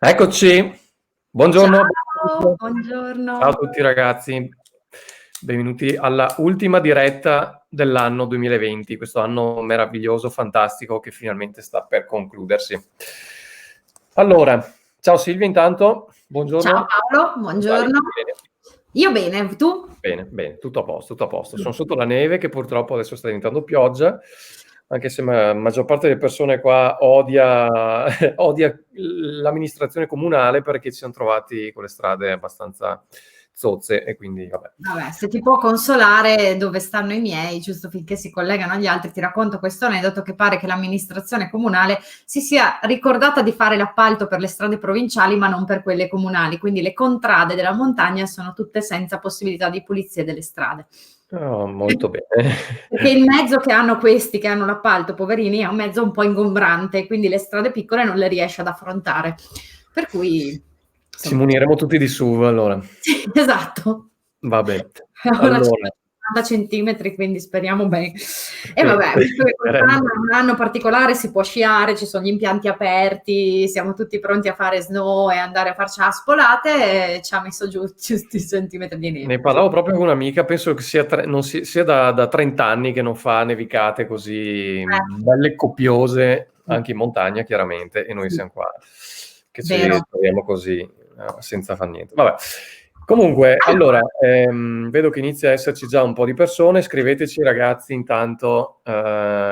Eccoci, buongiorno. Ciao, Ciao a buongiorno. tutti ragazzi, benvenuti alla ultima diretta dell'anno 2020, questo anno meraviglioso, fantastico che finalmente sta per concludersi. Allora, ciao Silvia intanto, Ciao buongiorno. Paolo, Come stai? buongiorno. Bene. Io bene, tu? Bene, bene, tutto a posto, tutto a posto. Sono sotto la neve che purtroppo adesso sta diventando pioggia, anche se la maggior parte delle persone qua odia, odia l'amministrazione comunale perché ci siamo trovati con le strade abbastanza zozze e quindi vabbè. Vabbè, se ti può consolare dove stanno i miei, giusto finché si collegano agli altri, ti racconto questo aneddoto che pare che l'amministrazione comunale si sia ricordata di fare l'appalto per le strade provinciali ma non per quelle comunali, quindi le contrade della montagna sono tutte senza possibilità di pulizia delle strade. Oh, molto bene. Perché il mezzo che hanno questi, che hanno l'appalto, poverini, è un mezzo un po' ingombrante, quindi le strade piccole non le riesce ad affrontare. Per cui, Ci insomma, muniremo tutti di SUV allora. sì, esatto. Va bene. Ora c'è Allora, 50 centimetri, quindi speriamo bene. E sì, vabbè, visto che speriamo. quest'anno è un anno particolare, si può sciare, ci sono gli impianti aperti, siamo tutti pronti a fare snow e andare a farci la spolate, e ci ha messo giù giusti centimetri di neve. Ne parlavo proprio con un'amica, penso che sia da 30 anni che non fa nevicate così belle copiose, anche in montagna chiaramente, e noi Sì, siamo qua che ci vero. troviamo così senza far niente. Vabbè. Comunque, allora, vedo che inizia a esserci già un po' di persone, scriveteci ragazzi intanto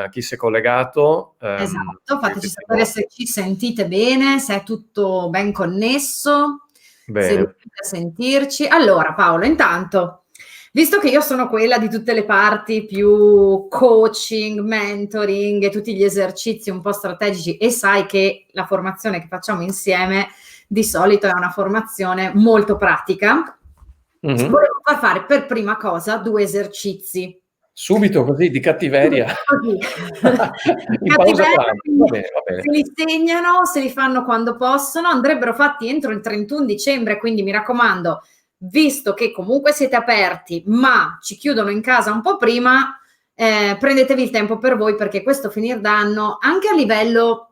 chi si è collegato. Esatto, fateci sapere Vediamo. se ci sentite bene, se è tutto ben connesso, se Bene. riuscite a sentirci. Allora, Paolo, intanto, visto che io sono quella di tutte le parti più coaching, mentoring e tutti gli esercizi un po' strategici, e sai che la formazione che facciamo insieme di solito è una formazione molto pratica, Mhm. volevo fare per prima cosa 2 esercizi. Subito così, di cattiveria. Così. In pausa Cattiveria, pranzo. Va quindi bene, va bene. se li segnano, se li fanno quando possono, andrebbero fatti entro il 31 dicembre, quindi mi raccomando, visto che comunque siete aperti, ma ci chiudono in casa un po' prima, prendetevi il tempo per voi, perché questo finir d'anno, anche a livello,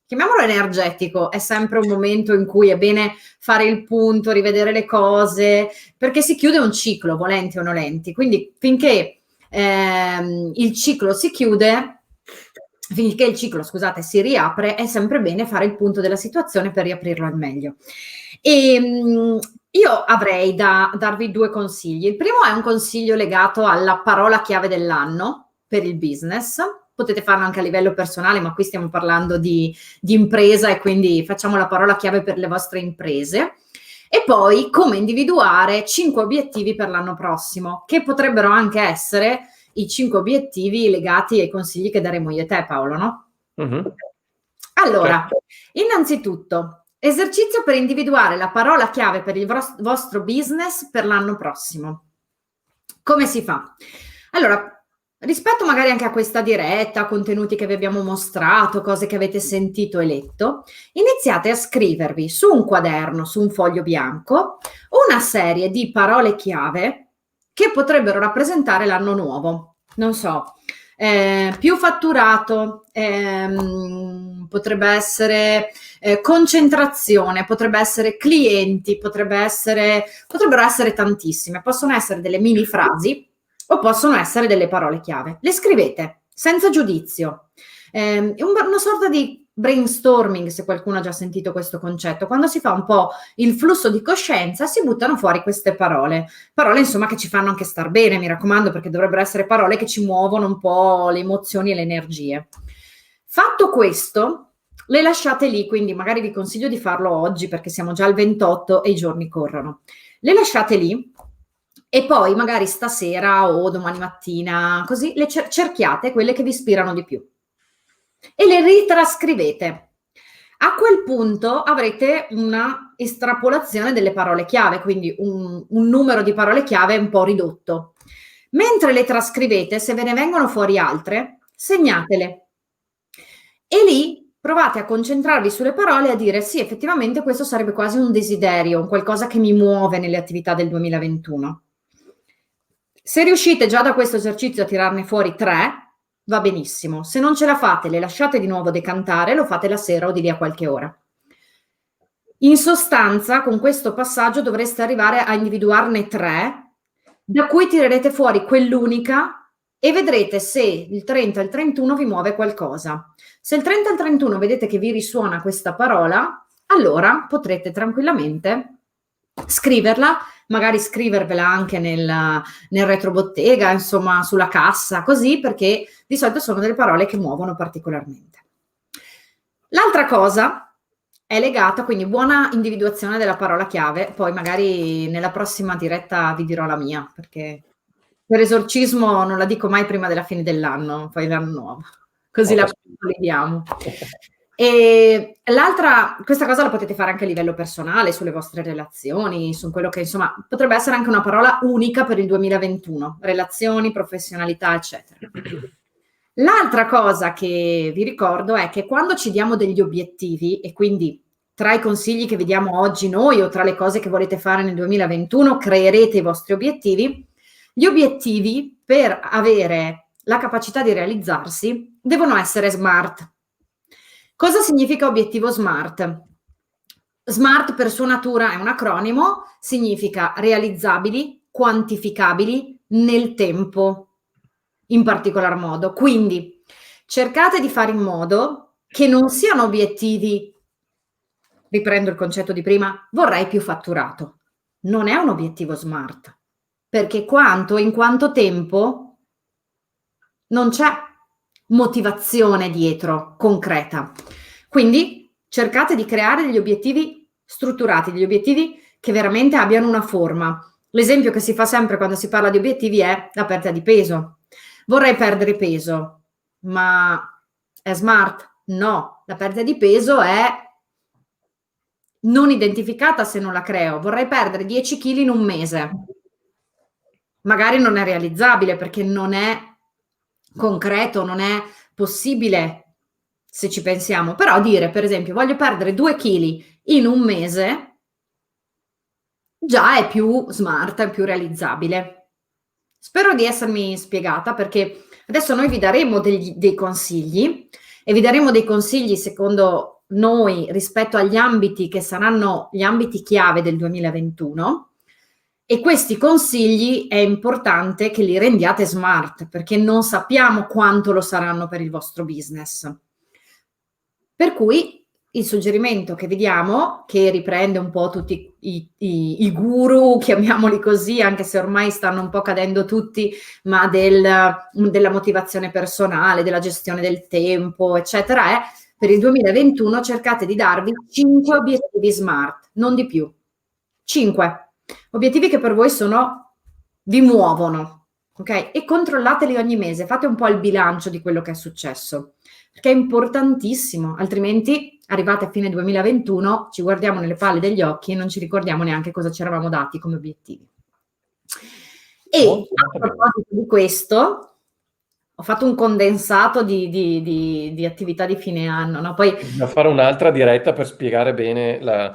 chiamiamolo energetico, è sempre un momento in cui è bene fare il punto, rivedere le cose, perché si chiude un ciclo, volenti o nolenti. Quindi finché il ciclo si chiude, finché il ciclo, scusate, si riapre, è sempre bene fare il punto della situazione per riaprirlo al meglio. E io avrei da darvi 2 consigli. Il primo è un consiglio legato alla parola chiave dell'anno per il business. Potete farlo anche a livello personale, ma qui stiamo parlando di impresa e quindi facciamo la parola chiave per le vostre imprese. E poi come individuare 5 obiettivi per l'anno prossimo, che potrebbero anche essere i 5 obiettivi legati ai consigli che daremo io e te, Paolo, no? Mhm. Allora, Certo. innanzitutto, esercizio per individuare la parola chiave per il vostro business per l'anno prossimo. Come si fa? Allora, rispetto magari anche a questa diretta, contenuti che vi abbiamo mostrato, cose che avete sentito e letto, iniziate a scrivervi su un quaderno, su un foglio bianco, una serie di parole chiave che potrebbero rappresentare l'anno nuovo. Non so, più fatturato, potrebbe essere concentrazione, potrebbe essere clienti, potrebbero essere tantissime, possono essere delle mini frasi o possono essere delle parole chiave. Le scrivete senza giudizio. Una sorta di brainstorming, se qualcuno ha già sentito questo concetto. Quando si fa un po' il flusso di coscienza, si buttano fuori queste parole. Parole, insomma, che ci fanno anche star bene, mi raccomando, perché dovrebbero essere parole che ci muovono un po' le emozioni e le energie. Fatto questo, le lasciate lì, quindi magari vi consiglio di farlo oggi perché siamo già al 28 e i giorni corrono. Le lasciate lì e poi magari stasera o domani mattina, così le cerchiate quelle che vi ispirano di più e le ritrascrivete. A quel punto avrete una estrapolazione delle parole chiave, quindi un numero di parole chiave un po' ridotto. Mentre le trascrivete, se ve ne vengono fuori altre, segnatele. E lì provate a concentrarvi sulle parole e a dire sì, effettivamente questo sarebbe quasi un desiderio, un qualcosa che mi muove nelle attività del 2021. Se riuscite già da questo esercizio a tirarne fuori 3, va benissimo. Se non ce la fate, le lasciate di nuovo decantare, lo fate la sera o di lì a qualche ora. In sostanza, con questo passaggio dovreste arrivare a individuarne 3, da cui tirerete fuori quell'unica e vedrete se il 30 e il 31 vi muove qualcosa. Se il 30 e il 31 vedete che vi risuona questa parola, allora potrete tranquillamente scriverla, magari scrivervela anche nel retrobottega, insomma sulla cassa, così, perché di solito sono delle parole che muovono particolarmente. L'altra cosa è legata, quindi buona individuazione della parola chiave, poi magari nella prossima diretta vi dirò la mia, perché per esorcismo non la dico mai prima della fine dell'anno, poi l'anno nuovo, così la consolidiamo. E l'altra, questa cosa la potete fare anche a livello personale, sulle vostre relazioni, su quello che insomma potrebbe essere anche una parola unica per il 2021, relazioni, professionalità, eccetera. L'altra cosa che vi ricordo è che quando ci diamo degli obiettivi, e quindi tra i consigli che vediamo oggi noi o tra le cose che volete fare nel 2021, creerete i vostri obiettivi, gli obiettivi per avere la capacità di realizzarsi devono essere SMART. Cosa significa obiettivo SMART? SMART per sua natura è un acronimo, significa realizzabili, quantificabili nel tempo, in particolar modo. Quindi cercate di fare in modo che non siano obiettivi, riprendo il concetto di prima, vorrei più fatturato. Non è un obiettivo SMART, perché in quanto tempo non c'è motivazione dietro, concreta. Quindi cercate di creare degli obiettivi strutturati, degli obiettivi che veramente abbiano una forma. L'esempio che si fa sempre quando si parla di obiettivi è la perdita di peso. Vorrei perdere peso, ma è SMART? No, la perdita di peso è non identificata se non la creo. Vorrei perdere 10 kg in un mese. Magari non è realizzabile perché non è concreto, non è possibile se ci pensiamo, però dire per esempio voglio perdere 2 kg in un mese già è più smart, è più realizzabile. Spero di essermi spiegata, perché adesso noi vi daremo dei consigli e vi daremo dei consigli secondo noi rispetto agli ambiti che saranno gli ambiti chiave del 2021. E questi consigli è importante che li rendiate smart, perché non sappiamo quanto lo saranno per il vostro business. Per cui il suggerimento che vi diamo, che riprende un po' tutti i guru, chiamiamoli così, anche se ormai stanno un po' cadendo tutti, ma della motivazione personale, della gestione del tempo, eccetera, è per il 2021 cercate di darvi 5 obiettivi smart, non di più. 5 obiettivi che per voi vi muovono, ok? E controllateli ogni mese, fate un po' il bilancio di quello che è successo, perché è importantissimo, altrimenti arrivate a fine 2021, ci guardiamo nelle palle degli occhi e non ci ricordiamo neanche cosa ci eravamo dati come obiettivi. E a proposito di questo, ho fatto un condensato di attività di fine anno, no? Poi bisogna fare un'altra diretta per spiegare bene la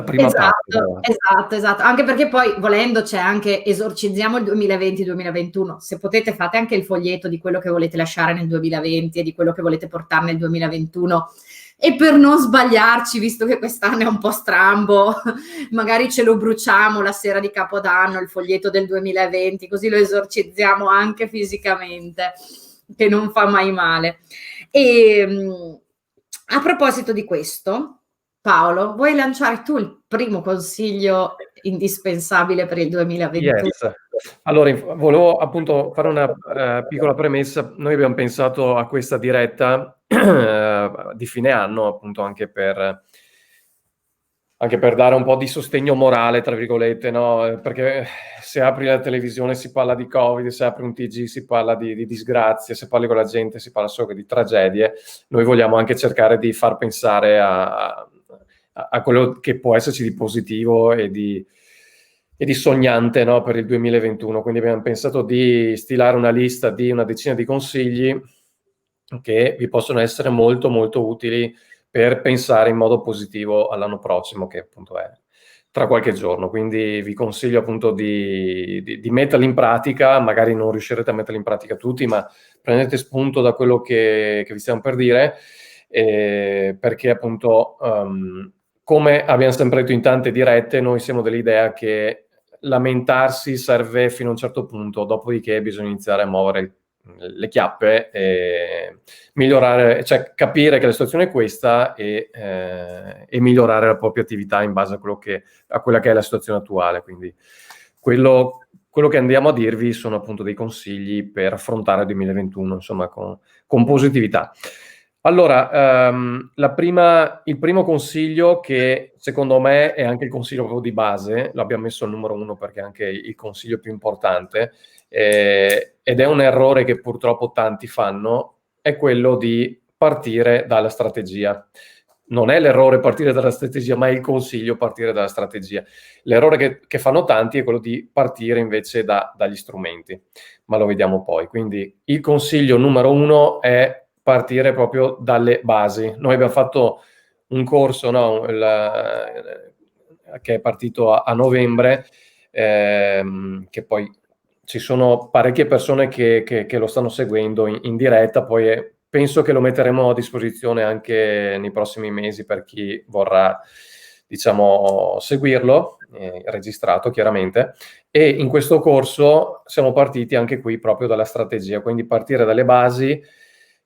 prima parte. Esatto. Anche perché poi, volendo, c'è anche esorcizziamo il 2020-2021. Se potete, fate anche il foglietto di quello che volete lasciare nel 2020 e di quello che volete portare nel 2021. E per non sbagliarci, visto che quest'anno è un po' strambo, magari ce lo bruciamo la sera di Capodanno, il foglietto del 2020, così lo esorcizziamo anche fisicamente, che non fa mai male. E a proposito di questo, Paolo, vuoi lanciare tu il primo consiglio indispensabile per il 2021? Yes. Allora, volevo appunto fare una piccola premessa. Noi abbiamo pensato a questa diretta di fine anno, appunto anche per dare un po' di sostegno morale, tra virgolette, no? Perché se apri la televisione si parla di Covid, se apri un TG si parla di disgrazie, se parli con la gente si parla solo di tragedie. Noi vogliamo anche cercare di far pensare a quello che può esserci di positivo e di sognante, no, per il 2021. Quindi abbiamo pensato di stilare una lista di una decina di consigli che vi possono essere molto molto utili per pensare in modo positivo all'anno prossimo, che appunto è tra qualche giorno. Quindi vi consiglio appunto di metterli in pratica. Magari non riuscirete a metterli in pratica tutti, ma prendete spunto da quello che vi stiamo per dire, perché appunto come abbiamo sempre detto in tante dirette, noi siamo dell'idea che lamentarsi serve fino a un certo punto, dopodiché bisogna iniziare a muovere le chiappe e migliorare, cioè capire che la situazione è questa e migliorare la propria attività in base a quella che è la situazione attuale. Quindi quello che andiamo a dirvi sono appunto dei consigli per affrontare il 2021, insomma, con positività. Allora, il primo consiglio, che secondo me è anche il consiglio proprio di base, l'abbiamo messo al numero 1 perché è anche il consiglio più importante, ed è un errore che purtroppo tanti fanno, è quello di partire dalla strategia. Non è l'errore partire dalla strategia, ma è il consiglio partire dalla strategia. L'errore che fanno tanti è quello di partire invece dagli strumenti, ma lo vediamo poi. Quindi il consiglio numero 1 è partire proprio dalle basi. Noi abbiamo fatto un corso, no, che è partito a novembre, che poi ci sono parecchie persone che lo stanno seguendo in diretta, poi penso che lo metteremo a disposizione anche nei prossimi mesi per chi vorrà, diciamo, seguirlo, registrato chiaramente. E in questo corso siamo partiti anche qui proprio dalla strategia, quindi partire dalle basi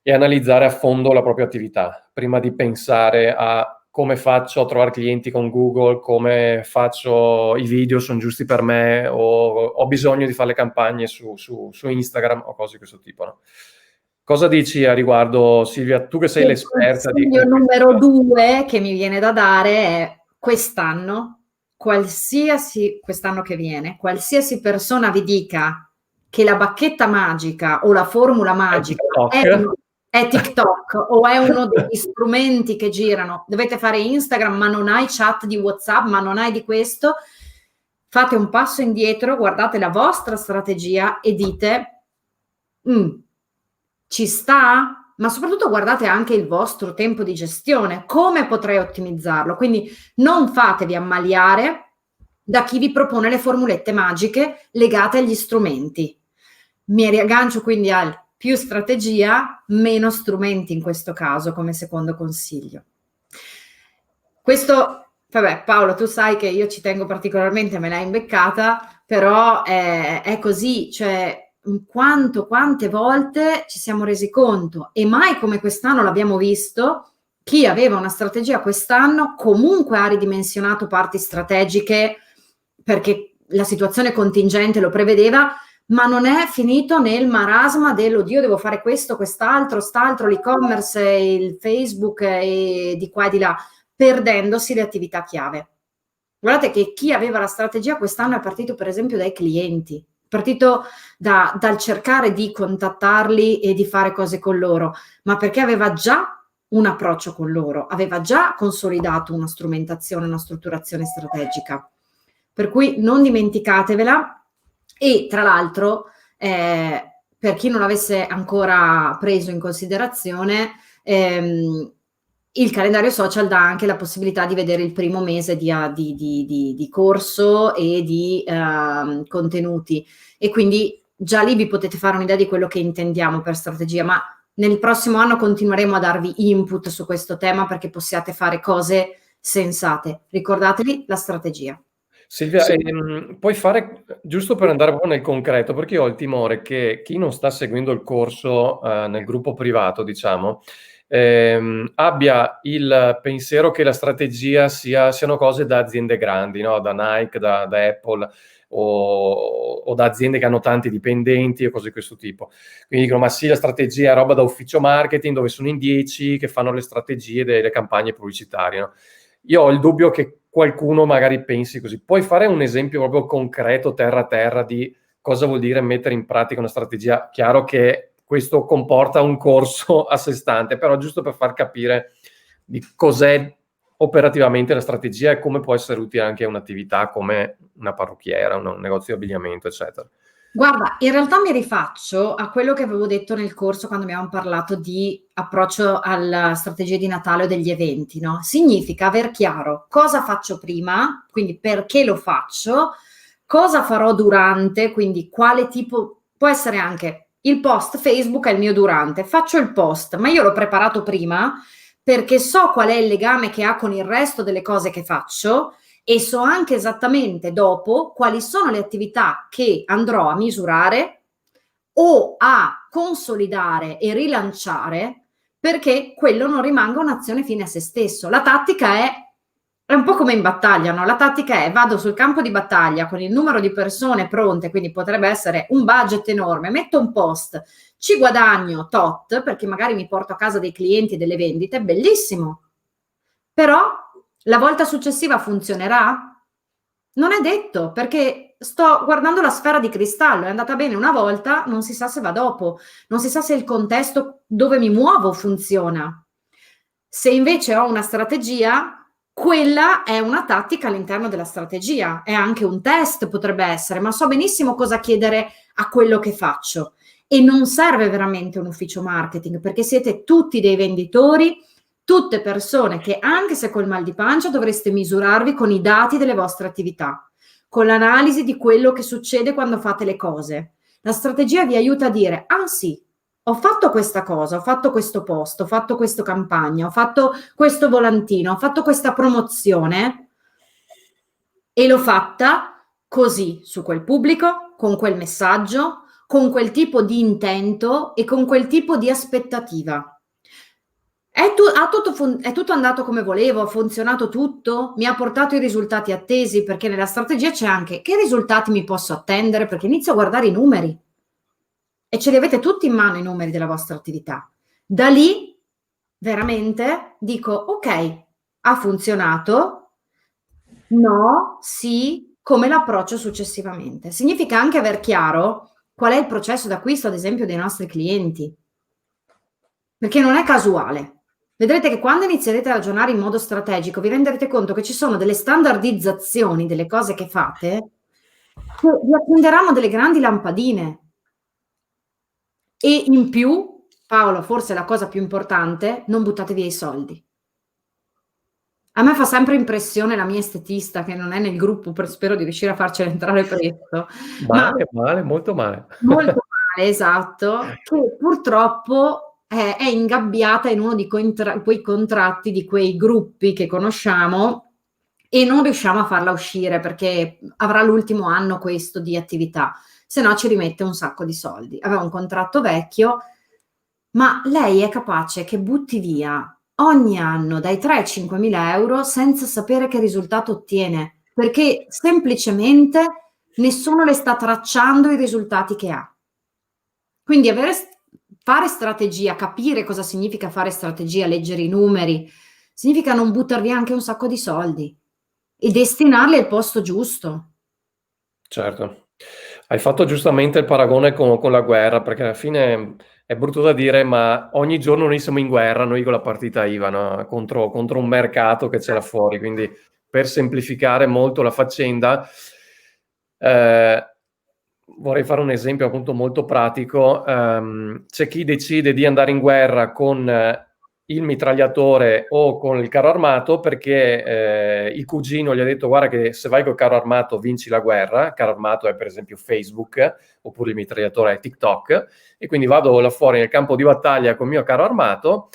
e analizzare a fondo la propria attività, prima di pensare a come faccio a trovare clienti con Google, come faccio, i video sono giusti per me, o ho bisogno di fare le campagne su Instagram o cose di questo tipo, no? Cosa dici a riguardo, Silvia? Tu che sei l'esperta di... Il consiglio numero 2 che mi viene da dare è: quest'anno che viene, qualsiasi persona vi dica che la bacchetta magica o la formula magica è TikTok o è uno degli strumenti che girano, dovete fare Instagram ma non hai chat di WhatsApp, ma non hai di questo, fate un passo indietro, guardate la vostra strategia e dite ci sta? Ma soprattutto guardate anche il vostro tempo di gestione, come potrei ottimizzarlo. Quindi non fatevi ammaliare da chi vi propone le formulette magiche legate agli strumenti. Mi riaggancio quindi al più strategia, meno strumenti in questo caso, come secondo consiglio. Questo, vabbè, Paolo, tu sai che io ci tengo particolarmente, me l'hai imbeccata, però è così, cioè quante volte ci siamo resi conto, e mai come quest'anno l'abbiamo visto, chi aveva una strategia quest'anno comunque ha ridimensionato parti strategiche perché la situazione contingente lo prevedeva, ma non è finito nel marasma dell'oddio, devo fare questo, quest'altro, l'e-commerce, il Facebook e di qua e di là, perdendosi le attività chiave. Guardate che chi aveva la strategia quest'anno è partito per esempio dai clienti, partito dal cercare di contattarli e di fare cose con loro, ma perché aveva già un approccio con loro, aveva già consolidato una strumentazione, una strutturazione strategica. Per cui non dimenticatevela. E tra l'altro, per chi non l'avesse ancora preso in considerazione, il calendario social dà anche la possibilità di vedere il primo mese di corso e di contenuti, e quindi già lì vi potete fare un'idea di quello che intendiamo per strategia, ma nel prossimo anno continueremo a darvi input su questo tema perché possiate fare cose sensate. Ricordatevi la strategia. Silvia, puoi fare, giusto per andare proprio nel concreto, perché io ho il timore che chi non sta seguendo il corso nel gruppo privato, diciamo, abbia il pensiero che la strategia siano cose da aziende grandi, no? Da Nike, da Apple o da aziende che hanno tanti dipendenti o cose di questo tipo. Quindi dicono, ma sì, la strategia è roba da ufficio marketing dove sono in 10 che fanno le strategie delle campagne pubblicitarie, no? Io ho il dubbio che qualcuno magari pensi così. Puoi fare un esempio proprio concreto, terra a terra, di cosa vuol dire mettere in pratica una strategia? Chiaro che questo comporta un corso a sé stante, però giusto per far capire di cos'è operativamente la strategia e come può essere utile anche a un'attività come una parrucchiera, un negozio di abbigliamento, eccetera. Guarda, in realtà mi rifaccio a quello che avevo detto nel corso quando abbiamo parlato di approccio alla strategia di Natale o degli eventi, no? Significa aver chiaro cosa faccio prima, quindi perché lo faccio, cosa farò durante, quindi quale tipo, può essere anche il post Facebook è il mio durante, faccio il post, ma io l'ho preparato prima perché so qual è il legame che ha con il resto delle cose che faccio e so anche esattamente dopo quali sono le attività che andrò a misurare o a consolidare e rilanciare, perché quello non rimanga un'azione fine a se stesso. La tattica è un po' come in battaglia, no? La tattica è: vado sul campo di battaglia con il numero di persone pronte, quindi potrebbe essere un budget enorme, metto un post, ci guadagno tot, perché magari mi porto a casa dei clienti, delle vendite, bellissimo. Però la volta successiva funzionerà? Non è detto, perché sto guardando la sfera di cristallo, è andata bene una volta, non si sa se va dopo, non si sa se il contesto dove mi muovo funziona. Se invece ho una strategia, quella è una tattica all'interno della strategia, è anche un test, potrebbe essere, ma so benissimo cosa chiedere a quello che faccio. E non serve veramente un ufficio marketing, perché siete tutti dei venditori, tutte persone che, anche se col mal di pancia, dovreste misurarvi con i dati delle vostre attività, con l'analisi di quello che succede quando fate le cose. La strategia vi aiuta a dire: ah sì, ho fatto questa cosa, ho fatto questo post, ho fatto questa campagna, ho fatto questo volantino, ho fatto questa promozione e l'ho fatta così, su quel pubblico, con quel messaggio, con quel tipo di intento e con quel tipo di aspettativa. È tutto andato come volevo, ha funzionato tutto, mi ha portato i risultati attesi, perché nella strategia c'è anche: che risultati mi posso attendere, perché inizio a guardare i numeri e ce li avete tutti in mano i numeri della vostra attività. Da lì veramente dico: ok, ha funzionato, no, sì, come l'approccio successivamente. Significa anche aver chiaro qual è il processo d'acquisto, ad esempio, dei nostri clienti, perché non è casuale. Vedrete che quando inizierete a ragionare in modo strategico vi renderete conto che ci sono delle standardizzazioni delle cose che fate che vi accenderanno delle grandi lampadine. E in più, Paolo, forse la cosa più importante: non buttate via i soldi. A me fa sempre impressione la mia estetista, che non è nel gruppo, spero di riuscire a farcela entrare presto, ma Male, molto male. molto male, esatto, che purtroppo è ingabbiata in uno di quei contratti, di quei gruppi che conosciamo, e non riusciamo a farla uscire perché avrà l'ultimo anno questo di attività, se no ci rimette un sacco di soldi. Aveva un contratto vecchio, ma lei è capace che butti via ogni anno dai 3 ai 5 mila euro senza sapere che risultato ottiene, perché semplicemente nessuno le sta tracciando i risultati che ha. Quindi fare strategia, capire cosa significa fare strategia, leggere i numeri, significa non buttar via anche un sacco di soldi e destinarli al posto giusto. Certo. Hai fatto giustamente il paragone con la guerra, perché alla fine è brutto da dire, ma ogni giorno noi siamo in guerra, noi con la partita IVA, no? Contro un mercato che c'è là fuori. Quindi, per semplificare molto la faccenda, vorrei fare un esempio appunto molto pratico. C'è chi decide di andare in guerra con il mitragliatore o con il carro armato perché il cugino gli ha detto: guarda che se vai col carro armato vinci la guerra. Il carro armato è per esempio Facebook, oppure il mitragliatore è TikTok, e quindi vado là fuori nel campo di battaglia con il mio carro armato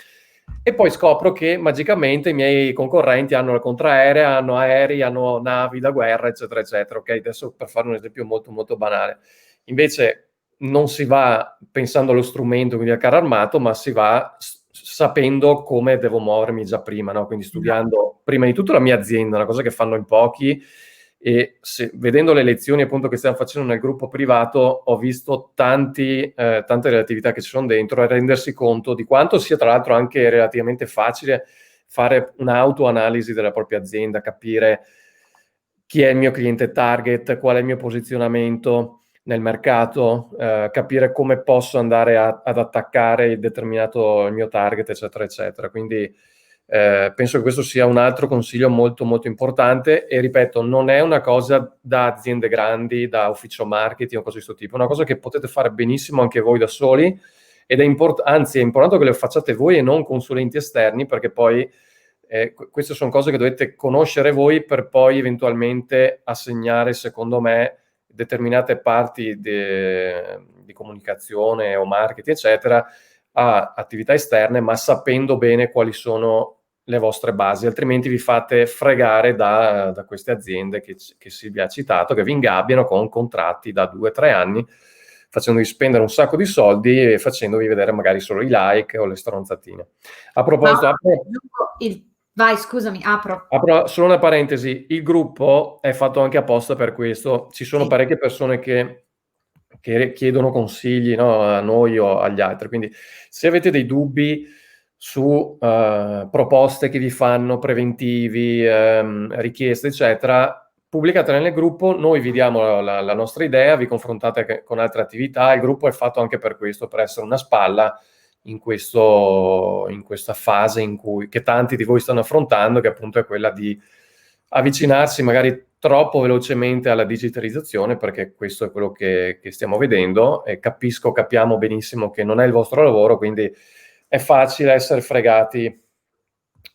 e poi scopro che magicamente i miei concorrenti hanno la contraerea, hanno aerei, hanno navi da guerra, eccetera, eccetera. Ok, adesso per fare un esempio molto, molto banale. Invece non si va pensando allo strumento, quindi al carro armato, ma si va sapendo come devo muovermi già prima, no? Quindi studiando prima di tutto la mia azienda, una cosa che fanno in pochi, e vedendo le lezioni appunto che stiamo facendo nel gruppo privato ho visto tante delle attività che ci sono dentro, e rendersi conto di quanto sia tra l'altro anche relativamente facile fare un'autoanalisi della propria azienda, capire chi è il mio cliente target, qual è il mio posizionamento nel mercato, capire come posso andare ad attaccare il mio target, eccetera, eccetera. Quindi penso che questo sia un altro consiglio molto, molto importante, e ripeto, non è una cosa da aziende grandi, da ufficio marketing o cose di questo tipo, è una cosa che potete fare benissimo anche voi da soli, ed anzi è importante che le facciate voi e non consulenti esterni, perché poi queste sono cose che dovete conoscere voi per poi eventualmente assegnare, secondo me, determinate parti di comunicazione o marketing, eccetera, a attività esterne, ma sapendo bene quali sono le vostre basi, altrimenti vi fate fregare da queste aziende che Silvia ha citato, che vi ingabbiano con contratti da 2-3 anni, facendovi spendere un sacco di soldi e facendovi vedere magari solo i like o le stronzatine. A proposito, vai, scusami, apro solo una parentesi, il gruppo è fatto anche apposta per questo. Ci sono parecchie persone che chiedono consigli, no, a noi o agli altri, quindi se avete dei dubbi su proposte che vi fanno, preventivi, richieste, eccetera, pubblicatele nel gruppo, noi vi diamo la nostra idea, vi confrontate con altre attività. Il gruppo è fatto anche per questo, per essere una spalla in questa fase che tanti di voi stanno affrontando, che appunto è quella di avvicinarsi magari troppo velocemente alla digitalizzazione, perché questo è quello che stiamo vedendo, e capiamo benissimo che non è il vostro lavoro, quindi è facile essere fregati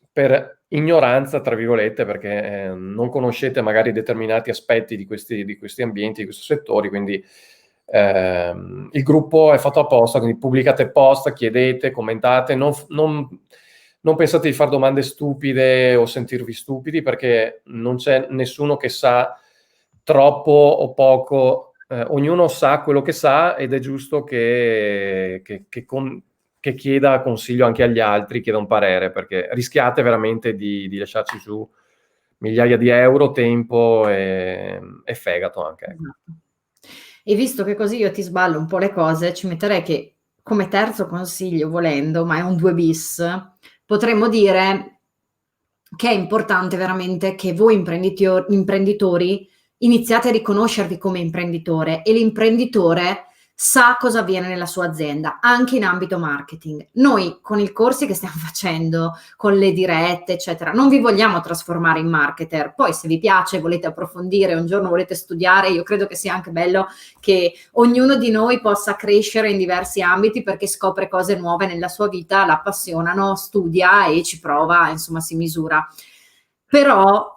per ignoranza, tra virgolette, perché non conoscete magari determinati aspetti di questi ambienti, di questi settori, quindi il gruppo è fatto apposta, quindi pubblicate post, chiedete, commentate, non pensate di fare domande stupide o sentirvi stupidi, perché non c'è nessuno che sa troppo o poco, ognuno sa quello che sa, ed è giusto che chieda consiglio anche agli altri, chieda un parere, perché rischiate veramente di lasciarci su migliaia di euro, tempo e fegato anche. Ecco. E visto che così io ti sballo un po' le cose, ci metterei che come terzo consiglio, volendo, ma è un 2 bis, potremmo dire che è importante veramente che voi imprenditori iniziate a riconoscervi come imprenditore, e l'imprenditore sa cosa avviene nella sua azienda, anche in ambito marketing. Noi con i corsi che stiamo facendo, con le dirette, eccetera, non vi vogliamo trasformare in marketer. Poi se vi piace, volete approfondire, un giorno volete studiare, io credo che sia anche bello che ognuno di noi possa crescere in diversi ambiti, perché scopre cose nuove nella sua vita, la appassionano, studia e ci prova, insomma si misura. Però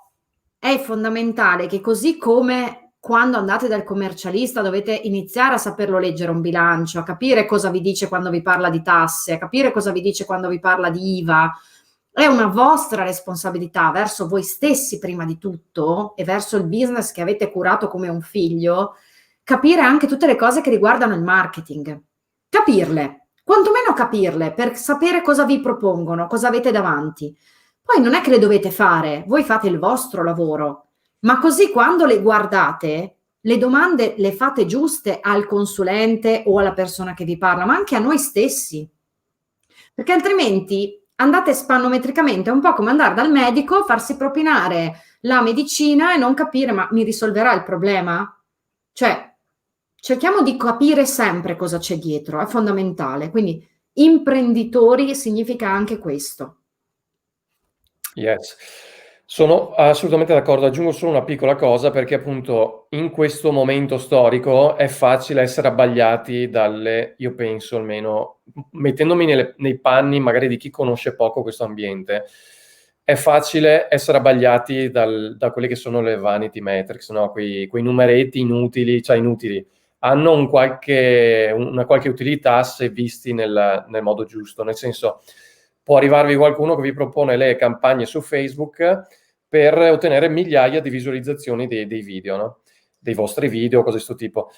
è fondamentale che, così come quando andate dal commercialista dovete iniziare a saperlo leggere un bilancio, a capire cosa vi dice quando vi parla di tasse, a capire cosa vi dice quando vi parla di IVA, è una vostra responsabilità verso voi stessi prima di tutto, e verso il business che avete curato come un figlio, capire anche tutte le cose che riguardano il marketing. Capirle, quantomeno capirle, per sapere cosa vi propongono, cosa avete davanti. Poi non è che le dovete fare, voi fate il vostro lavoro, ma così quando le guardate, le domande le fate giuste al consulente o alla persona che vi parla, ma anche a noi stessi. Perché altrimenti andate spannometricamente, è un po' come andare dal medico, farsi propinare la medicina e non capire, ma mi risolverà il problema? Cioè, cerchiamo di capire sempre cosa c'è dietro, è fondamentale. Quindi imprenditori significa anche questo. Yes, sono assolutamente d'accordo. Aggiungo solo una piccola cosa, perché appunto in questo momento storico è facile essere abbagliati io penso almeno, mettendomi nei panni magari di chi conosce poco questo ambiente, è facile essere abbagliati da quelle che sono le vanity metrics, no? Quei numeretti inutili, cioè inutili, hanno una qualche utilità se visti nel modo giusto, nel senso, può arrivarvi qualcuno che vi propone le campagne su Facebook per ottenere migliaia di visualizzazioni dei video, no? Dei vostri video, cose di questo tipo.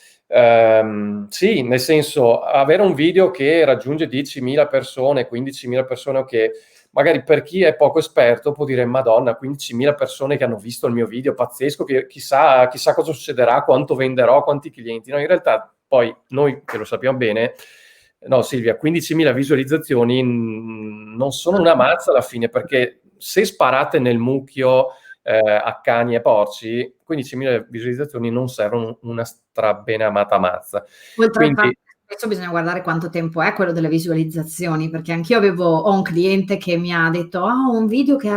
Sì, nel senso, avere un video che raggiunge 10.000 persone, 15.000 persone, ok, magari per chi è poco esperto può dire: Madonna, 15.000 persone che hanno visto il mio video, pazzesco, chissà cosa succederà, quanto venderò, quanti clienti. No, in realtà poi noi che lo sappiamo bene, no Silvia, 15.000 visualizzazioni non sono una mazza alla fine, perché se sparate nel mucchio a cani e porci, 15.000 visualizzazioni non servono una strabene amata mazza. Quindi, questo bisogna guardare quanto tempo è quello delle visualizzazioni, perché anch'io ho un cliente che mi ha detto: un video che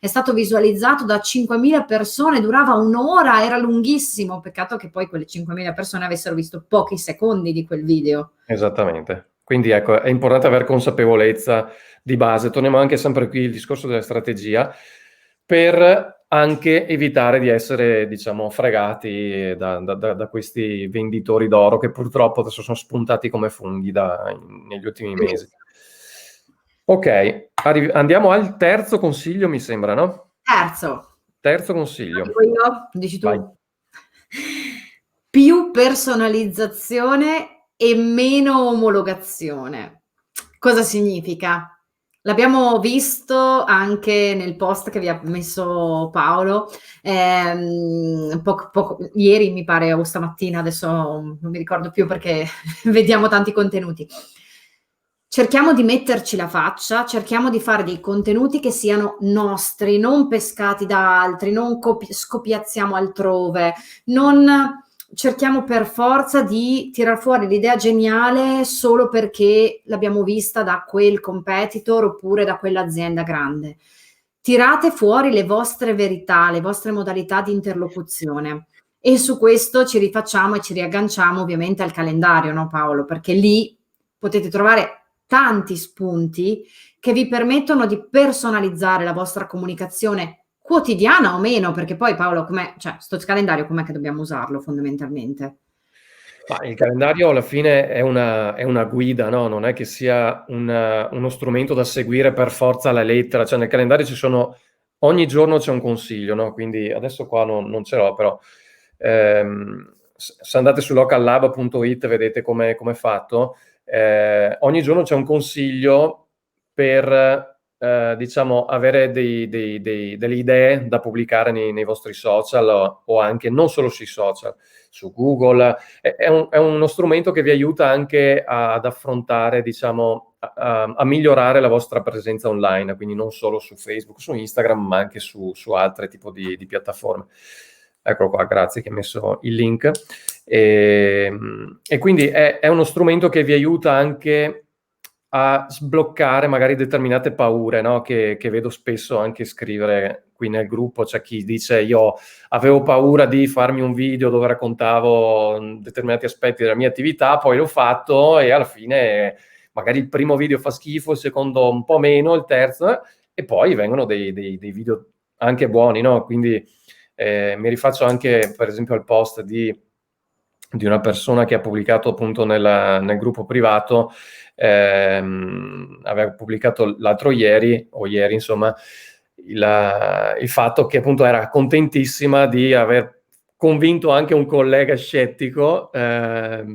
è stato visualizzato da 5.000 persone, durava un'ora, era lunghissimo. Peccato che poi quelle 5.000 persone avessero visto pochi secondi di quel video. Esattamente. Quindi ecco, è importante avere consapevolezza di base. Torniamo anche sempre qui al discorso della strategia. Per anche evitare di essere, diciamo, fregati da questi venditori d'oro che purtroppo adesso sono spuntati come funghi negli ultimi mesi. Ok, andiamo al terzo consiglio, mi sembra, no? Terzo consiglio. Dico io? Dici tu? Vai. Più personalizzazione e meno omologazione. Cosa significa? L'abbiamo visto anche nel post che vi ha messo Paolo ieri, mi pare, o stamattina, adesso non mi ricordo più perché vediamo tanti contenuti. Cerchiamo di metterci la faccia, cerchiamo di fare dei contenuti che siano nostri, non pescati da altri, non scopiazziamo altrove, non cerchiamo per forza di tirar fuori l'idea geniale solo perché l'abbiamo vista da quel competitor oppure da quell'azienda grande. Tirate fuori le vostre verità, le vostre modalità di interlocuzione. E su questo ci rifacciamo e ci riagganciamo ovviamente al calendario, no Paolo? Perché lì potete trovare tanti spunti che vi permettono di personalizzare la vostra comunicazione quotidiana o meno, perché poi Paolo, sto calendario com'è che dobbiamo usarlo fondamentalmente? Ma il calendario alla fine è una guida, no? Non è che sia uno strumento da seguire per forza alla lettera, cioè nel calendario ogni giorno c'è un consiglio, no? Quindi adesso qua non ce l'ho, però se andate su locallab.it vedete come è fatto. Ogni giorno c'è un consiglio per diciamo avere delle idee da pubblicare nei vostri social o anche non solo sui social, su Google. È uno strumento che vi aiuta anche ad affrontare, diciamo, a migliorare la vostra presenza online, quindi non solo su Facebook, su Instagram, ma anche su altre tipo di piattaforme. Eccolo qua, grazie che hai messo il link. E quindi è uno strumento che vi aiuta anche a sbloccare magari determinate paure, no? Che vedo spesso anche scrivere qui nel gruppo. C'è chi dice: io avevo paura di farmi un video dove raccontavo determinati aspetti della mia attività, poi l'ho fatto e alla fine magari il primo video fa schifo, il secondo un po' meno, il terzo, e poi vengono dei video anche buoni, no? Quindi mi rifaccio anche per esempio al post di una persona che ha pubblicato appunto nel gruppo privato, aveva pubblicato l'altro ieri, o ieri insomma, il fatto che appunto era contentissima di aver convinto anche un collega scettico, Vero.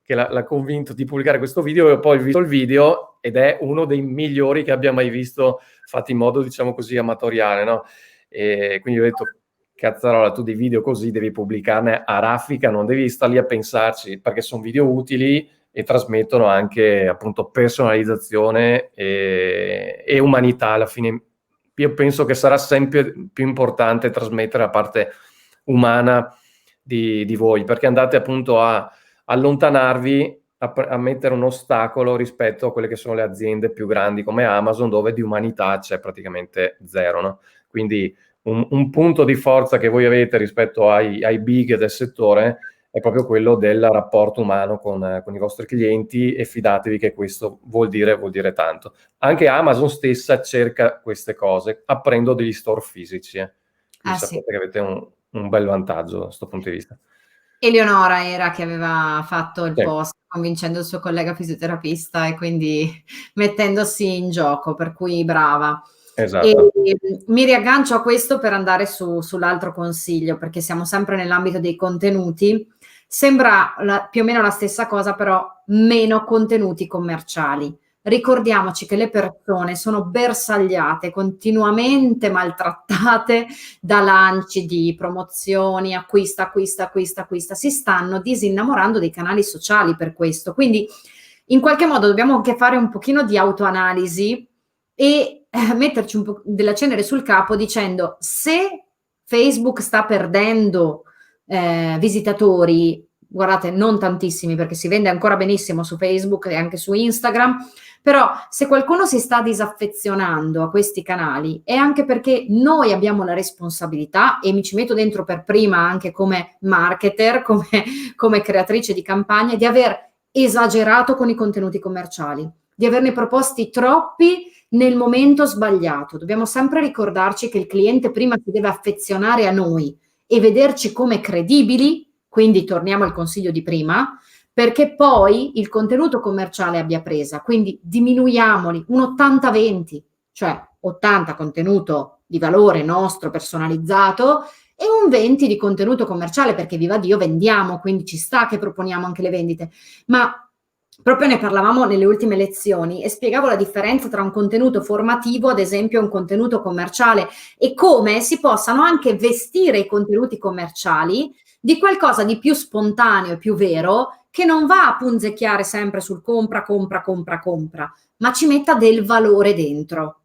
che l'ha convinto di pubblicare questo video, e poi ho visto il video ed è uno dei migliori che abbia mai visto, fatti in modo, diciamo così, amatoriale, no? E quindi ho detto: cazzarola, tu dei video così devi pubblicarne a raffica, non devi star lì a pensarci, perché sono video utili e trasmettono anche appunto personalizzazione e umanità. Alla fine io penso che sarà sempre più importante trasmettere la parte umana di voi, perché andate appunto a allontanarvi, a mettere un ostacolo rispetto a quelle che sono le aziende più grandi come Amazon, dove di umanità c'è praticamente zero, no? Quindi un punto di forza che voi avete rispetto ai big del settore è proprio quello del rapporto umano con i vostri clienti, e fidatevi che questo vuol dire tanto. Anche Amazon stessa cerca queste cose, aprendo degli store fisici. Quindi sapete che avete un bel vantaggio da questo punto di vista. Eleonora era che aveva fatto il post convincendo il suo collega fisioterapista e quindi mettendosi in gioco, per cui brava. Esatto. E mi riaggancio a questo per andare sull'altro consiglio, perché siamo sempre nell'ambito dei contenuti. Sembra più o meno la stessa cosa, però meno contenuti commerciali. Ricordiamoci che le persone sono bersagliate, continuamente maltrattate da lanci di promozioni, acquista, si stanno disinnamorando dei canali sociali per questo. Quindi in qualche modo dobbiamo anche fare un pochino di autoanalisi e metterci un po' della cenere sul capo dicendo: se Facebook sta perdendo visitatori, guardate, non tantissimi perché si vende ancora benissimo su Facebook e anche su Instagram, però se qualcuno si sta disaffezionando a questi canali è anche perché noi abbiamo la responsabilità, e mi ci metto dentro per prima anche come marketer, come creatrice di campagne, di aver esagerato con i contenuti commerciali, di averne proposti troppi nel momento sbagliato. Dobbiamo sempre ricordarci che il cliente prima si deve affezionare a noi e vederci come credibili, quindi torniamo al consiglio di prima, perché poi il contenuto commerciale abbia presa, quindi diminuiamoli, un 80-20, cioè 80 contenuto di valore nostro personalizzato e un 20 di contenuto commerciale, perché viva Dio vendiamo, quindi ci sta che proponiamo anche le vendite, ma proprio ne parlavamo nelle ultime lezioni e spiegavo la differenza tra un contenuto formativo, ad esempio, e un contenuto commerciale e come si possano anche vestire i contenuti commerciali di qualcosa di più spontaneo e più vero, che non va a punzecchiare sempre sul compra, compra, compra, compra, ma ci metta del valore dentro.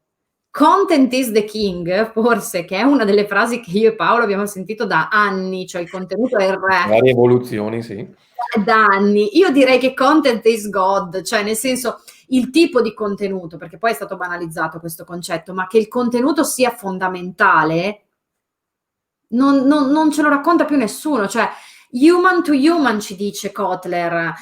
Content is the king, forse, che è una delle frasi che io e Paolo abbiamo sentito da anni, cioè il contenuto è il re. Varie evoluzioni, sì. Da anni. Io direi che content is God, cioè nel senso il tipo di contenuto, perché poi è stato banalizzato questo concetto, ma che il contenuto sia fondamentale, non ce lo racconta più nessuno, cioè human to human ci dice Kotler,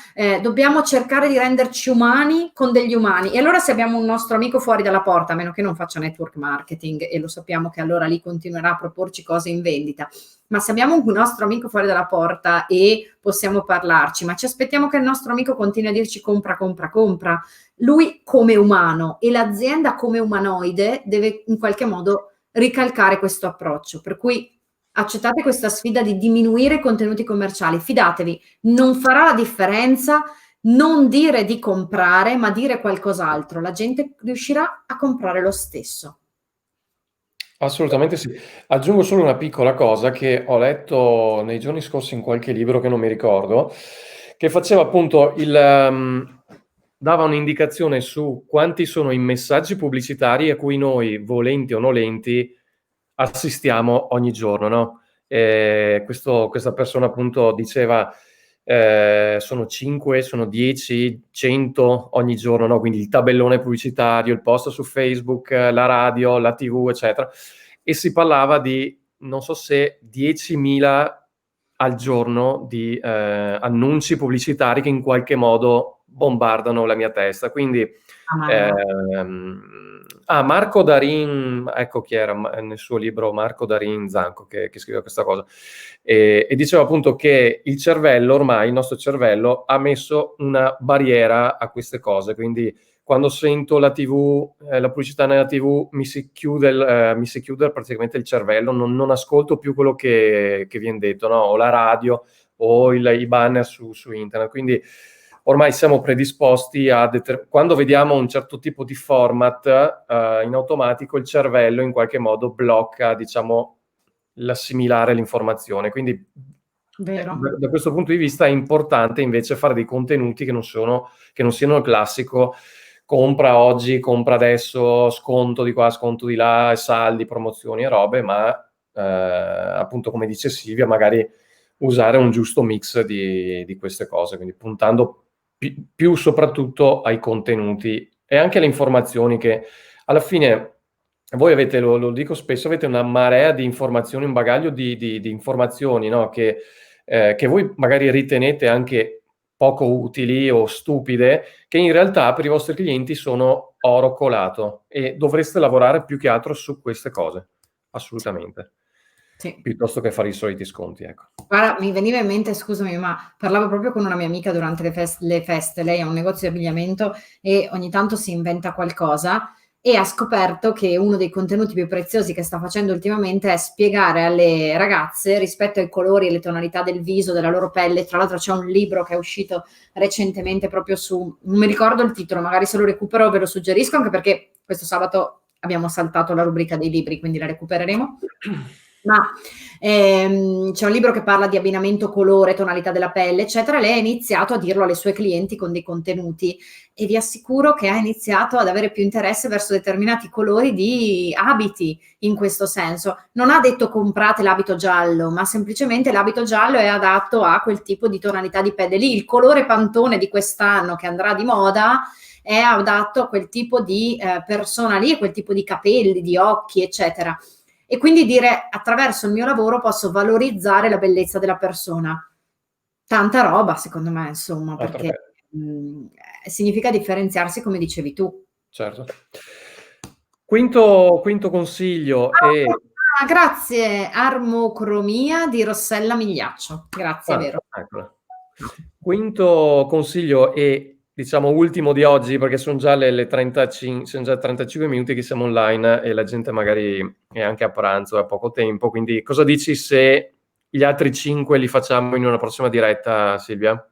dobbiamo cercare di renderci umani con degli umani e allora se abbiamo un nostro amico fuori dalla porta, a meno che non faccia network marketing e lo sappiamo che allora lì continuerà a proporci cose in vendita, ma se abbiamo un nostro amico fuori dalla porta e possiamo parlarci, ma ci aspettiamo che il nostro amico continui a dirci compra, compra, compra, lui come umano e l'azienda come umanoide deve in qualche modo ricalcare questo approccio, per cui accettate questa sfida di diminuire i contenuti commerciali, fidatevi, non farà la differenza non dire di comprare, ma dire qualcos'altro, la gente riuscirà a comprare lo stesso. Assolutamente sì. Aggiungo solo una piccola cosa che ho letto nei giorni scorsi in qualche libro che non mi ricordo, che faceva appunto dava un'indicazione su quanti sono i messaggi pubblicitari a cui noi, volenti o nolenti, assistiamo ogni giorno, no? Questa persona appunto diceva sono 5, sono 10, 100 ogni giorno, no? Quindi il tabellone pubblicitario, il post su Facebook, la radio, la TV, eccetera. E si parlava di, non so se 10.000 al giorno di annunci pubblicitari che in qualche modo bombardano la mia testa. Quindi Marco Darin, ecco chi era nel suo libro, Marco Darin Zanco, che scriveva questa cosa, e diceva appunto che il cervello, ormai il nostro cervello, ha messo una barriera a queste cose, quindi quando sento la TV, la pubblicità nella TV, mi si chiude praticamente il cervello, non ascolto più quello che viene detto, no? O la radio o i banner su internet, quindi ormai siamo predisposti a quando vediamo un certo tipo di format, in automatico il cervello in qualche modo blocca, diciamo, l'assimilare l'informazione. Quindi da questo punto di vista è importante invece fare dei contenuti che non siano il classico compra oggi, compra adesso, sconto di qua, sconto di là, saldi, promozioni e robe, ma appunto come dice Silvia, magari usare un giusto mix di queste cose, quindi puntando più soprattutto ai contenuti e anche alle informazioni che alla fine voi avete, lo dico spesso, avete una marea di informazioni, un bagaglio di informazioni, no? Che voi magari ritenete anche poco utili o stupide, che in realtà per i vostri clienti sono oro colato e dovreste lavorare più che altro su queste cose, assolutamente. Sì. Piuttosto che fare i soliti sconti, ecco. Guarda, mi veniva in mente, scusami, ma parlavo proprio con una mia amica durante le feste, lei ha un negozio di abbigliamento e ogni tanto si inventa qualcosa e ha scoperto che uno dei contenuti più preziosi che sta facendo ultimamente è spiegare alle ragazze rispetto ai colori e le tonalità del viso, della loro pelle. Tra l'altro c'è un libro che è uscito recentemente proprio su, non mi ricordo il titolo, magari se lo recupero ve lo suggerisco, anche perché questo sabato abbiamo saltato la rubrica dei libri, quindi la recupereremo. Ma c'è un libro che parla di abbinamento colore, tonalità della pelle, eccetera. Lei ha iniziato a dirlo alle sue clienti con dei contenuti e vi assicuro che ha iniziato ad avere più interesse verso determinati colori di abiti in questo senso. Non ha detto comprate l'abito giallo, ma semplicemente l'abito giallo è adatto a quel tipo di tonalità di pelle lì. Il colore Pantone di quest'anno che andrà di moda è adatto a quel tipo di persona lì, a quel tipo di capelli, di occhi, eccetera. E quindi dire attraverso il mio lavoro posso valorizzare la bellezza della persona. Tanta roba, secondo me, insomma, perché significa differenziarsi come dicevi tu. Certo. Quinto consiglio è... Grazie, Armocromia di Rossella Migliaccio. Grazie, è vero. Eccola. Quinto consiglio e diciamo ultimo di oggi, perché sono già le 35, sono già 35 minuti che siamo online e la gente magari è anche a pranzo, ha poco tempo, quindi cosa dici se gli altri 5 li facciamo in una prossima diretta, Silvia?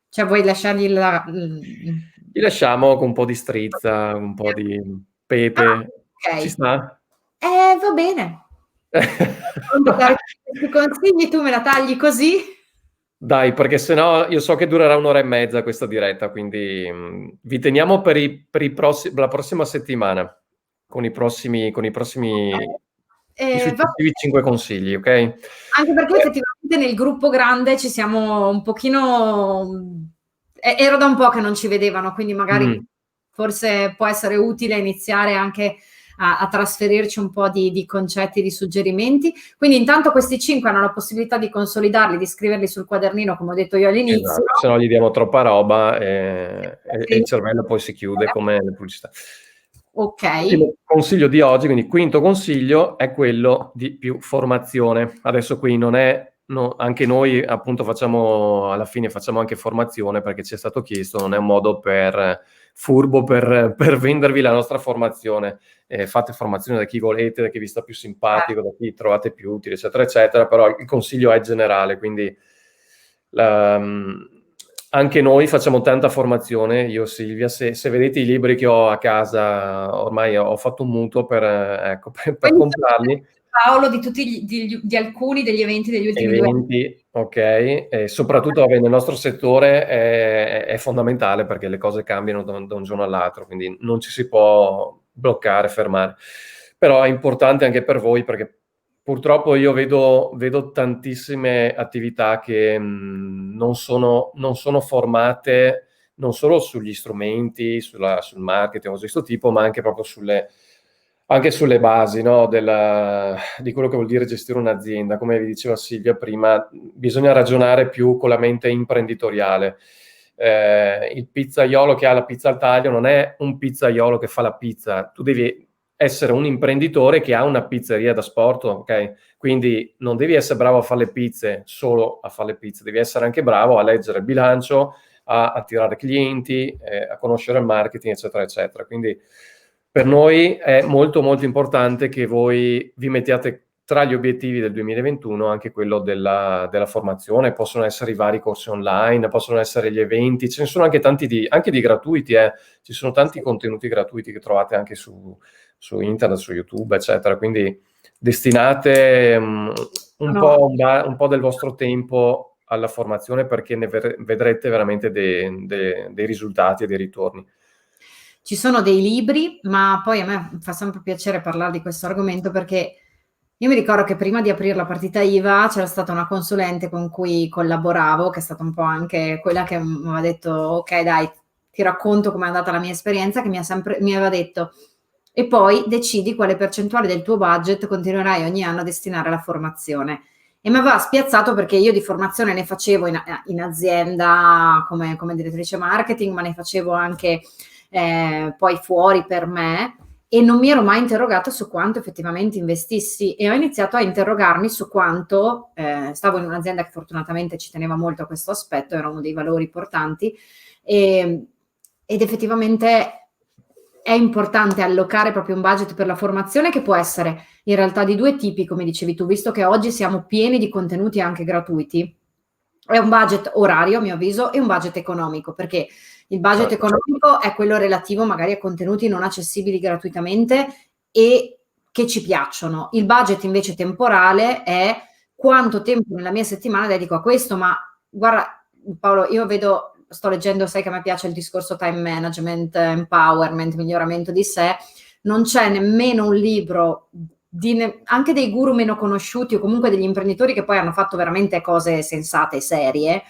Cioè vuoi lasciargli Li lasciamo con un po' di strizza, un po' di pepe. Ok. Ci sta? Va bene. Pronto a dare questi consigli, tu me la tagli così? Dai, perché sennò io so che durerà 1 ora e mezza questa diretta, quindi vi teniamo per la prossima settimana con i successivi 5 consigli, ok? Anche perché effettivamente nel gruppo grande ci siamo un pochino... Era da un po' che non ci vedevano, quindi magari forse può essere utile iniziare anche a trasferirci un po' di concetti, di suggerimenti. Quindi intanto questi 5 hanno la possibilità di consolidarli, di scriverli sul quadernino, come ho detto io all'inizio. Esatto, se no gli diamo troppa roba e il cervello poi si chiude come le pubblicità. Ok. Il consiglio di oggi, quindi quinto consiglio, è quello di più formazione. Adesso qui non è... anche noi appunto alla fine facciamo anche formazione perché ci è stato chiesto, non è un modo furbo per vendervi la nostra formazione. Fate formazione da chi volete, da chi vi sta più simpatico, da chi trovate più utile, eccetera, eccetera, però il consiglio è generale, quindi anche noi facciamo tanta formazione, io e Silvia, se vedete i libri che ho a casa, ormai ho fatto un mutuo per comprarli. Paolo, di alcuni degli eventi degli ultimi 2 anni. Ok, e soprattutto nel nostro settore è fondamentale perché le cose cambiano da un giorno all'altro, quindi non ci si può bloccare, fermare. Però è importante anche per voi perché purtroppo io vedo tantissime attività che non sono formate non solo sugli strumenti, sul marketing, cose di questo tipo, ma anche proprio anche sulle basi, no, di quello che vuol dire gestire un'azienda. Come vi diceva Silvia prima, bisogna ragionare più con la mente imprenditoriale. Il pizzaiolo che ha la pizza al taglio non è un pizzaiolo che fa la pizza, tu devi essere un imprenditore che ha una pizzeria da sport, ok? Quindi non devi essere bravo a fare le pizze, solo a fare le pizze, devi essere anche bravo a leggere il bilancio, a attirare clienti, a conoscere il marketing, eccetera, eccetera. Quindi per noi è molto, molto importante che voi vi mettiate tra gli obiettivi del 2021 anche quello della formazione. Possono essere i vari corsi online, possono essere gli eventi, ce ne sono anche tanti anche di gratuiti, ci sono tanti contenuti gratuiti che trovate anche su internet, su YouTube, eccetera. Quindi destinate un po' del vostro tempo alla formazione perché ne vedrete veramente dei risultati e dei ritorni. Ci sono dei libri, ma poi a me fa sempre piacere parlare di questo argomento perché io mi ricordo che prima di aprire la partita IVA c'era stata una consulente con cui collaboravo, che è stata un po' anche quella che mi aveva detto ok dai, ti racconto com'è andata la mia esperienza, che mi aveva detto e poi decidi quale percentuale del tuo budget continuerai ogni anno a destinare alla formazione. E mi aveva spiazzato perché io di formazione ne facevo in azienda come direttrice marketing, ma ne facevo anche poi fuori per me e non mi ero mai interrogata su quanto effettivamente investissi e ho iniziato a interrogarmi su quanto stavo in un'azienda che fortunatamente ci teneva molto a questo aspetto, era uno dei valori portanti ed effettivamente è importante allocare proprio un budget per la formazione che può essere in realtà di 2 tipi, come dicevi tu, visto che oggi siamo pieni di contenuti anche gratuiti. È un budget orario, a mio avviso, e un budget economico, perché il budget economico è quello relativo magari a contenuti non accessibili gratuitamente e che ci piacciono. Il budget invece temporale è quanto tempo nella mia settimana dedico a questo, ma guarda Paolo, io sto leggendo, sai che a me piace il discorso time management, empowerment, miglioramento di sé, non c'è nemmeno un libro anche dei guru meno conosciuti o comunque degli imprenditori che poi hanno fatto veramente cose sensate, serie,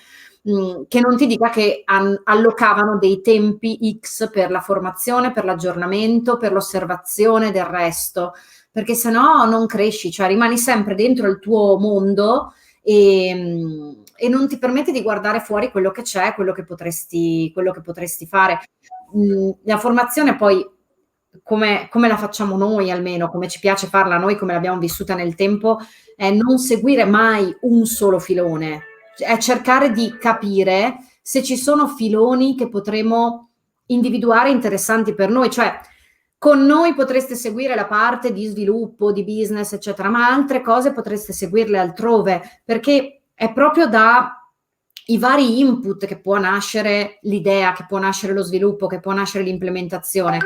che non ti dica che allocavano dei tempi X per la formazione, per l'aggiornamento, per l'osservazione del resto, perché se no non cresci, cioè rimani sempre dentro il tuo mondo e non ti permette di guardare fuori quello che c'è, quello che potresti fare. La formazione poi come la facciamo noi almeno, come ci piace farla noi, come l'abbiamo vissuta nel tempo, è non seguire mai un solo filone, è cercare di capire se ci sono filoni che potremo individuare interessanti per noi, cioè con noi potreste seguire la parte di sviluppo, di business, eccetera, ma altre cose potreste seguirle altrove, perché è proprio da i vari input che può nascere l'idea, che può nascere lo sviluppo, che può nascere l'implementazione,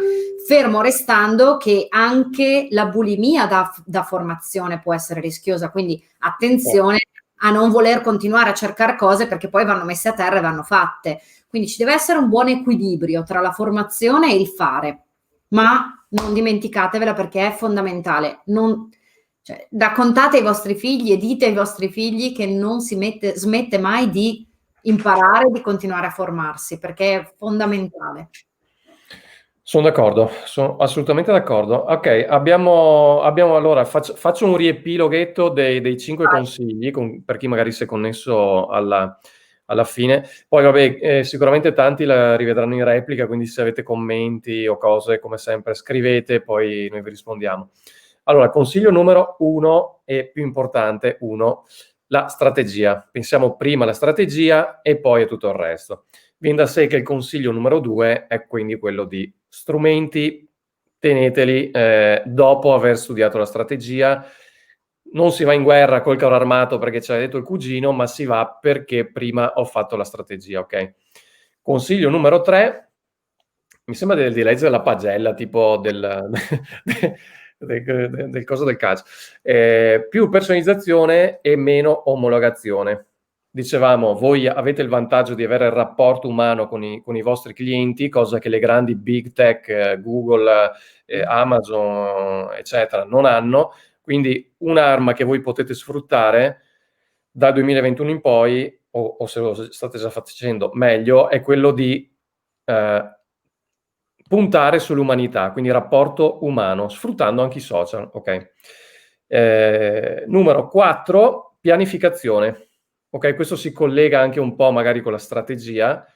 fermo restando che anche la bulimia da formazione può essere rischiosa, quindi attenzione a non voler continuare a cercare cose perché poi vanno messe a terra e vanno fatte. Quindi ci deve essere un buon equilibrio tra la formazione e il fare, ma non dimenticatevela perché è fondamentale. Cioè, raccontate ai vostri figli e dite ai vostri figli che non smette mai di imparare, di continuare a formarsi, perché è fondamentale. Sono d'accordo, sono assolutamente d'accordo. Ok, abbiamo allora, faccio un riepiloghetto dei 5 consigli, per chi magari si è connesso alla fine. Poi vabbè, sicuramente tanti la rivedranno in replica, quindi se avete commenti o cose, come sempre, scrivete, poi noi vi rispondiamo. Allora, consiglio numero 1 e più importante, la strategia. Pensiamo prima alla strategia e poi a tutto il resto. Viene da sé che il consiglio numero 2 è quindi quello di strumenti, teneteli dopo aver studiato la strategia. Non si va in guerra col carro armato perché ce l'ha detto il cugino, ma si va perché prima ho fatto la strategia, ok? Consiglio numero 3, mi sembra di leggere la pagella, tipo del coso del calcio. Più personalizzazione e meno omologazione. Dicevamo, voi avete il vantaggio di avere il rapporto umano con i vostri clienti, cosa che le grandi big tech, Google, Amazon, eccetera, non hanno. Quindi un'arma che voi potete sfruttare dal 2021 in poi, o se lo state già facendo meglio, è quello di puntare sull'umanità, quindi rapporto umano, sfruttando anche i social, ok? Numero 4, pianificazione. Ok, questo si collega anche un po' magari con la strategia.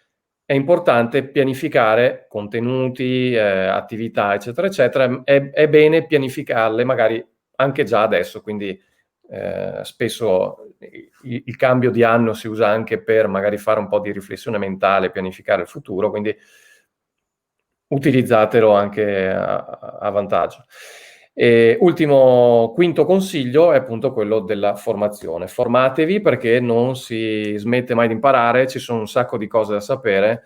È importante pianificare contenuti, attività, eccetera, eccetera. È bene pianificarle magari anche già adesso, quindi spesso il cambio di anno si usa anche per magari fare un po' di riflessione mentale, pianificare il futuro, quindi utilizzatelo anche a vantaggio. E quinto consiglio è appunto quello della formazione. Formatevi perché non si smette mai di imparare, ci sono un sacco di cose da sapere.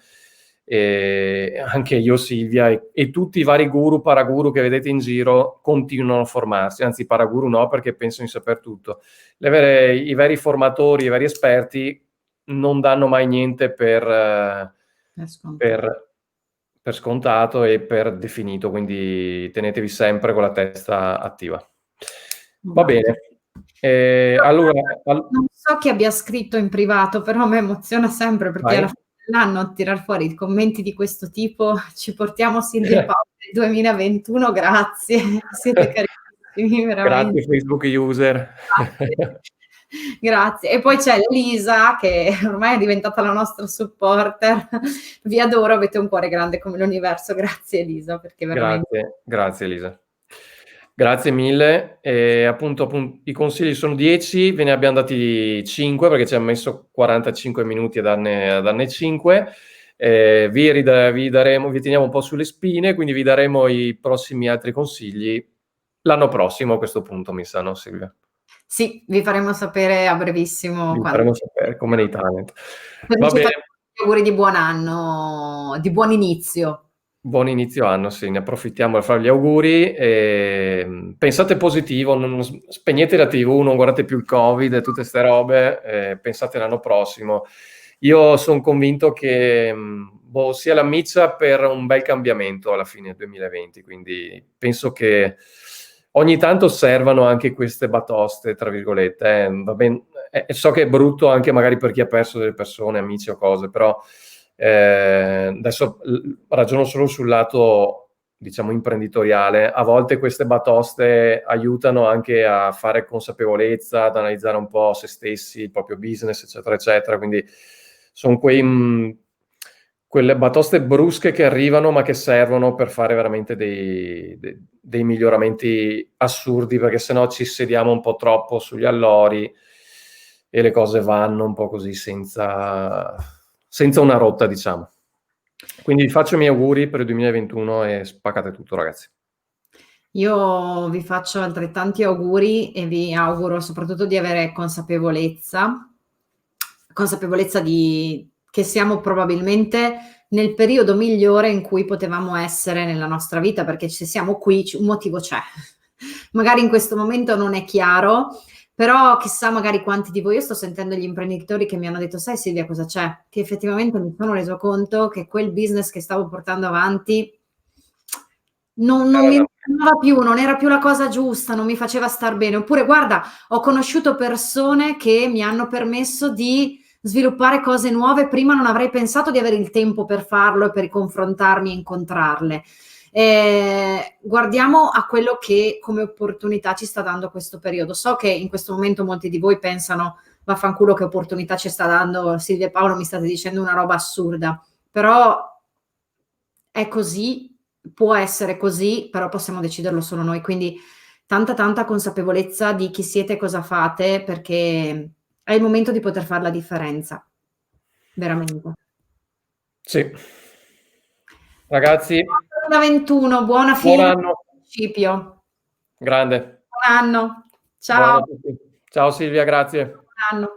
E anche io, Silvia, e tutti i vari guru, paraguru che vedete in giro continuano a formarsi, anzi paraguru no perché pensano di saper tutto. I veri formatori, i veri esperti non danno mai niente per scontato e per definito, quindi tenetevi sempre con la testa attiva. Va bene. Allora, non so chi abbia scritto in privato, però mi emoziona sempre perché alla fine dell'anno a tirar fuori commenti di questo tipo ci portiamo Silvia Paolo del 2021, grazie, siete carissimi, veramente. Grazie Facebook user. Grazie. Grazie. E poi c'è Elisa che ormai è diventata la nostra supporter. Vi adoro, avete un cuore grande come l'universo. Grazie Elisa, perché veramente... Grazie Elisa. Grazie mille. Appunto, i consigli sono 10, ve ne abbiamo dati 5 perché ci hanno messo 45 minuti a darne 5. Vi teniamo un po' sulle spine, quindi vi daremo i prossimi altri consigli l'anno prossimo a questo punto, mi sa, no Silvia? Sì, vi faremo sapere a brevissimo. Vi faremo sapere, come nei talent. Va bene. Auguri di buon anno, di buon inizio. Buon inizio anno, sì, ne approfittiamo per fare gli auguri. Pensate positivo, non spegnete la TV, non guardate più il Covid e tutte ste robe, pensate l'anno prossimo. Io sono convinto che sia la miccia per un bel cambiamento alla fine del 2020, quindi penso che ogni tanto servano anche queste batoste, tra virgolette. Va bene, so che è brutto anche magari per chi ha perso delle persone, amici o cose, però adesso ragiono solo sul lato, diciamo, imprenditoriale. A volte queste batoste aiutano anche a fare consapevolezza, ad analizzare un po' se stessi, il proprio business, eccetera, eccetera. Quindi sono quelle batoste brusche che arrivano, ma che servono per fare veramente dei miglioramenti assurdi, perché sennò ci sediamo un po' troppo sugli allori e le cose vanno un po' così senza una rotta, diciamo. Quindi vi faccio i miei auguri per il 2021 e spaccate tutto, ragazzi. Io vi faccio altrettanti auguri e vi auguro soprattutto di avere consapevolezza che siamo probabilmente nel periodo migliore in cui potevamo essere nella nostra vita, perché se siamo qui un motivo c'è. Magari in questo momento non è chiaro, però chissà magari quanti di voi, io sto sentendo gli imprenditori che mi hanno detto, sai Silvia cosa c'è? Che effettivamente mi sono reso conto che quel business che stavo portando avanti non mi funzionava più, non era più la cosa giusta, non mi faceva star bene. Oppure guarda, ho conosciuto persone che mi hanno permesso di sviluppare cose nuove, prima non avrei pensato di avere il tempo per farlo e per confrontarmi e incontrarle. Guardiamo a quello che come opportunità ci sta dando questo periodo. So che in questo momento molti di voi pensano vaffanculo che opportunità ci sta dando Silvia e Paolo, mi state dicendo una roba assurda, però è così, può essere così, però possiamo deciderlo solo noi, quindi tanta consapevolezza di chi siete e cosa fate, perché è il momento di poter fare la differenza, veramente. Sì. Ragazzi, Buon 2021, buona buon fine, anno. principio. Grande. Buon anno. Buon anno Ciao. a tutti. Ciao Silvia, grazie. Buon anno.